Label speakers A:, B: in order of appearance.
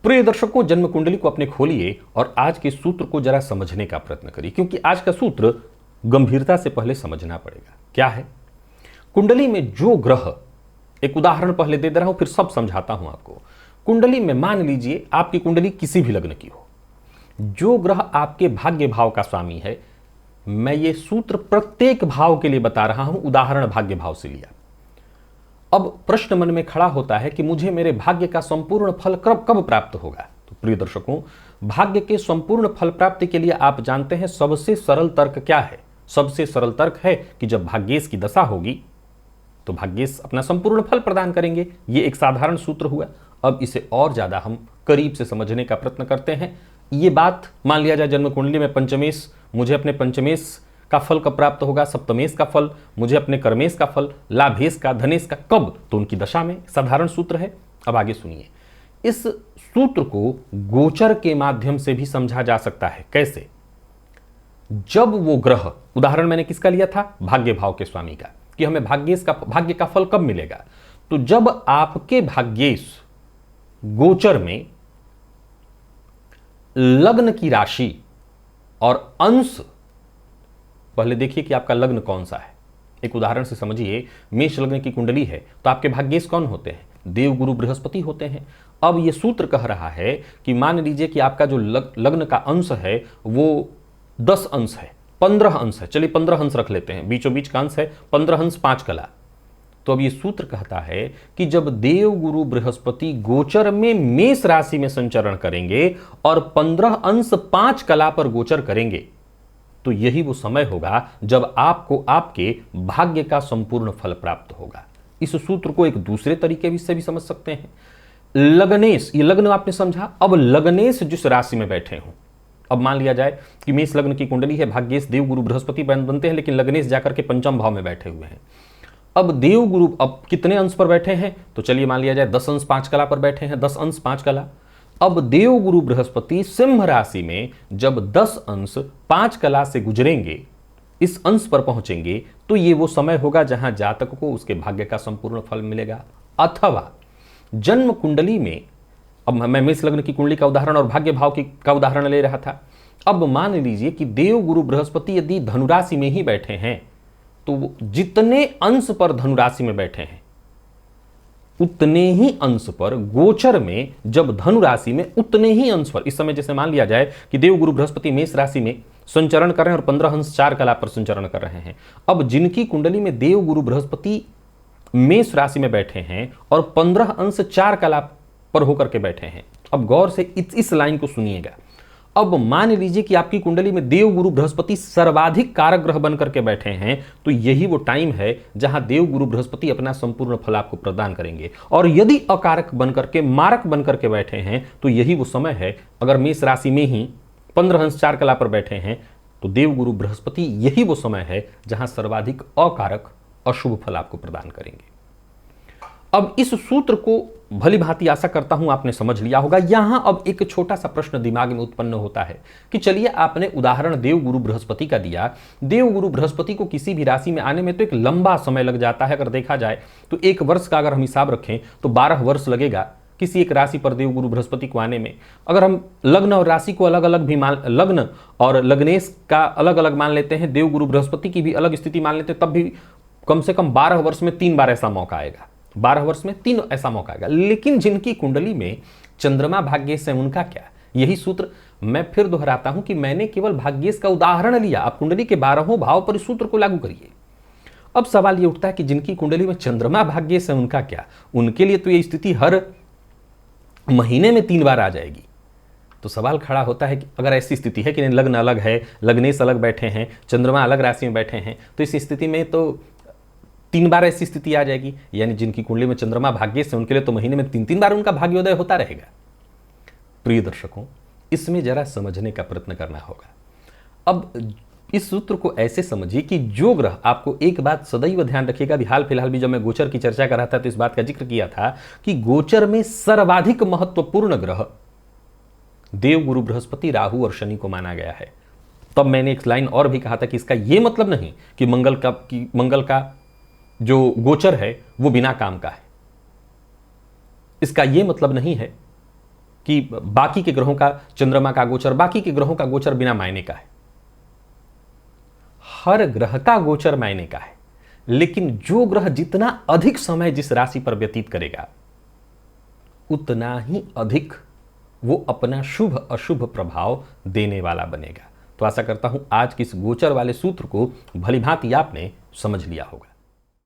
A: प्रिय दर्शकों, जन्म कुंडली को अपने खोलिए और आज के सूत्र को जरा समझने का प्रयत्न करिए, क्योंकि आज का सूत्र गंभीरता से पहले समझना पड़ेगा। क्या है? कुंडली में जो ग्रह, एक उदाहरण पहले दे रहा हूं, फिर सब समझाता हूं आपको। कुंडली में मान लीजिए आपकी कुंडली किसी भी लग्न की हो, जो ग्रह आपके भाग्य भाव का स्वामी है, मैं ये सूत्र प्रत्येक भाव के लिए बता रहा हूं, उदाहरण भाग्य भाव से लिया। अब प्रश्न मन में खड़ा होता है कि मुझे मेरे भाग्य का संपूर्ण फल कब प्राप्त होगा? तो प्रिय दर्शकों, भाग्य के संपूर्ण फल प्राप्ति के लिए आप जानते हैं सबसे सरल तर्क क्या है? सबसे सरल तर्क है कि जब भाग्येश की दशा होगी तो भाग्येश अपना संपूर्ण फल प्रदान करेंगे। ये एक साधारण सूत्र हुआ। अब इसे और ज्यादा हम करीब से समझने का प्रयत्न करते हैं। ये बात मान लिया जाए जन्म कुंडली में पंचमेश, मुझे अपने पंचमेश का फल कब प्राप्त होगा, सप्तमेश का फल, मुझे अपने कर्मेश का फल, लाभेश का, धनेश का कब? तो उनकी दशा में। साधारण सूत्र है। अब आगे सुनिए। इस सूत्र को गोचर के माध्यम से भी समझा जा सकता है। कैसे? जब वो ग्रह, उदाहरण मैंने किसका लिया था? भाग्य भाव के स्वामी का, कि हमें भाग्य का फल कब मिलेगा? तो जब आपके भाग्येश गोचर में लग्न की राशि और अंश, पहले देखिए कि आपका लग्न कौन सा है। एक उदाहरण से समझिए, मेष लग्न की कुंडली है तो आपके भाग्येश कौन होते हैं? देव गुरु बृहस्पति होते हैं। अब यह सूत्र कह रहा है कि मान लीजिए कि आपका जो लग्न का अंश है वो 10 अंश है, 15 अंश है, चलिए 15 अंश रख लेते हैं, बीचों बीच का अंश है 15 अंश 5 कला। तो अब यह सूत्र कहता है कि जब देव गुरु बृहस्पति गोचर में मेष राशि में संचरण करेंगे और 15 अंश 5 कला पर गोचर करेंगे, तो यही वो समय होगा जब आपको आपके भाग्य का संपूर्ण फल प्राप्त होगा। इस सूत्र को एक दूसरे तरीके से भी समझ सकते हैं। लग्नेश, ये लग्न आपने समझा। अब लग्नेश जिस राशि में बैठे हों, अब मान लिया जाए कि मेष लग्न की कुंडली है, भाग्येश देव गुरु बृहस्पति बनते हैं, लेकिन लग्नेश जाकर के पंचम भाव में बैठे हुए हैं। अब देव गुरु अब कितने अंश पर बैठे हैं? तो चलिए मान लिया जाए 10 अंश 5 कला पर बैठे हैं, 10 अंश 5 कला। अब देव गुरु बृहस्पति सिंह राशि में जब 10 अंश 5 कला से गुजरेंगे, इस अंश पर पहुंचेंगे, तो ये वो समय होगा जहां जातक को उसके भाग्य का संपूर्ण फल मिलेगा। अथवा जन्म कुंडली में, अब मैं मेष लग्न की कुंडली का उदाहरण और भाग्य भाव का उदाहरण ले रहा था। अब मान लीजिए कि देव गुरु बृहस्पति यदि धनुराशि में ही बैठे हैं, तो जितने अंश पर धनुराशि में बैठे हैं उतने ही अंश पर गोचर में, जब धनु राशि में उतने ही अंश पर, इस समय जैसे मान लिया जाए कि देव गुरु बृहस्पति मेष राशि में संचरण कर रहे हैं और 15 अंश 4 कला पर संचरण कर रहे हैं। अब जिनकी कुंडली में देव गुरु बृहस्पति मेष राशि में बैठे हैं और 15 अंश 4 कला पर होकर के बैठे हैं, अब गौर से इस लाइन को सुनिएगा। अब मान लीजिए कि आपकी कुंडली में देव गुरु बृहस्पति सर्वाधिक कारक ग्रह बनकर के बैठे हैं, तो यही वो टाइम है जहां देव गुरु बृहस्पति अपना संपूर्ण फल आपको प्रदान करेंगे। और यदि अकारक बनकर के, मारक बनकर के बैठे हैं, तो यही वो समय है, अगर मेष राशि में ही 15 अंश 4 कला पर बैठे हैं, तो देव गुरु बृहस्पति यही वो समय है जहां सर्वाधिक अकारक अशुभ फल आपको प्रदान करेंगे। अब इस सूत्र को भली भांति आशा करता हूं आपने समझ लिया होगा। यहां अब एक छोटा सा प्रश्न दिमाग में उत्पन्न होता है कि चलिए आपने उदाहरण देव गुरु बृहस्पति का दिया। देव गुरु बृहस्पति को किसी भी राशि में आने में तो एक लंबा समय लग जाता है। अगर देखा जाए तो 1 वर्ष का अगर हम हिसाब रखें तो 12 वर्ष लगेगा किसी एक राशि पर देव गुरु बृहस्पति को आने में। अगर हम लग्न और राशि को अलग अलग भी मान, लग्न और लग्नेश का अलग अलग मान लेते हैं, देव गुरु बृहस्पति की भी अलग स्थिति मान लेते हैं, तब भी कम से कम 12 वर्ष में 3 बार ऐसा मौका आएगा। 12 वर्ष में 3 ऐसा मौका आएगा। लेकिन जिनकी कुंडली में चंद्रमा भाग्येश है, उनका क्या? यही सूत्र मैं फिर दोहराता हूं कि मैंने केवल भाग्येश का उदाहरण लिया। आप कुंडली के 12वें भाव पर इस सूत्र को लागू करिए। अब सवाल यह उठता है कि जिनकी कुंडली में चंद्रमा भाग्येश है, उनका क्या? उनके लिए तो यह स्थिति हर महीने में 3 बार आ जाएगी। तो सवाल खड़ा होता है कि अगर ऐसी स्थिति है कि लग्न अलग है, लग्नेश अलग बैठे हैं, चंद्रमा अलग राशि में बैठे हैं, तो इस स्थिति में तो 3 बार ऐसी स्थिति आ जाएगी। यानी जिनकी कुंडली में चंद्रमा भाग्येश है, उनके लिए तो महीने में 3-3 बार उनका भाग्योदय होता रहेगा। प्रिय दर्शकों, इसमें जरा समझने का प्रयत्न करना होगा। अब इस सूत्र को ऐसे समझिए कि जो ग्रह, आपको एक बात सदैव ध्यान रखिएगा, अभी हाल फिलहाल भी जब मैं गोचर की चर्चा कर रहा था तो इस बात का जिक्र किया था कि गोचर में सर्वाधिक महत्वपूर्ण ग्रह देव गुरु बृहस्पति, राहु और शनि को माना गया है। तब मैंने एक लाइन और भी कहा था कि इसका यह मतलब नहीं कि मंगल का जो गोचर है वो बिना काम का है। इसका यह मतलब नहीं है कि बाकी के ग्रहों का, चंद्रमा का गोचर, बाकी के ग्रहों का गोचर बिना मायने का है। हर ग्रह का गोचर मायने का है, लेकिन जो ग्रह जितना अधिक समय जिस राशि पर व्यतीत करेगा उतना ही अधिक वो अपना शुभ अशुभ प्रभाव देने वाला बनेगा। तो आशा करता हूं आज की इस गोचर वाले सूत्र को भलीभांति आपने समझ लिया होगा।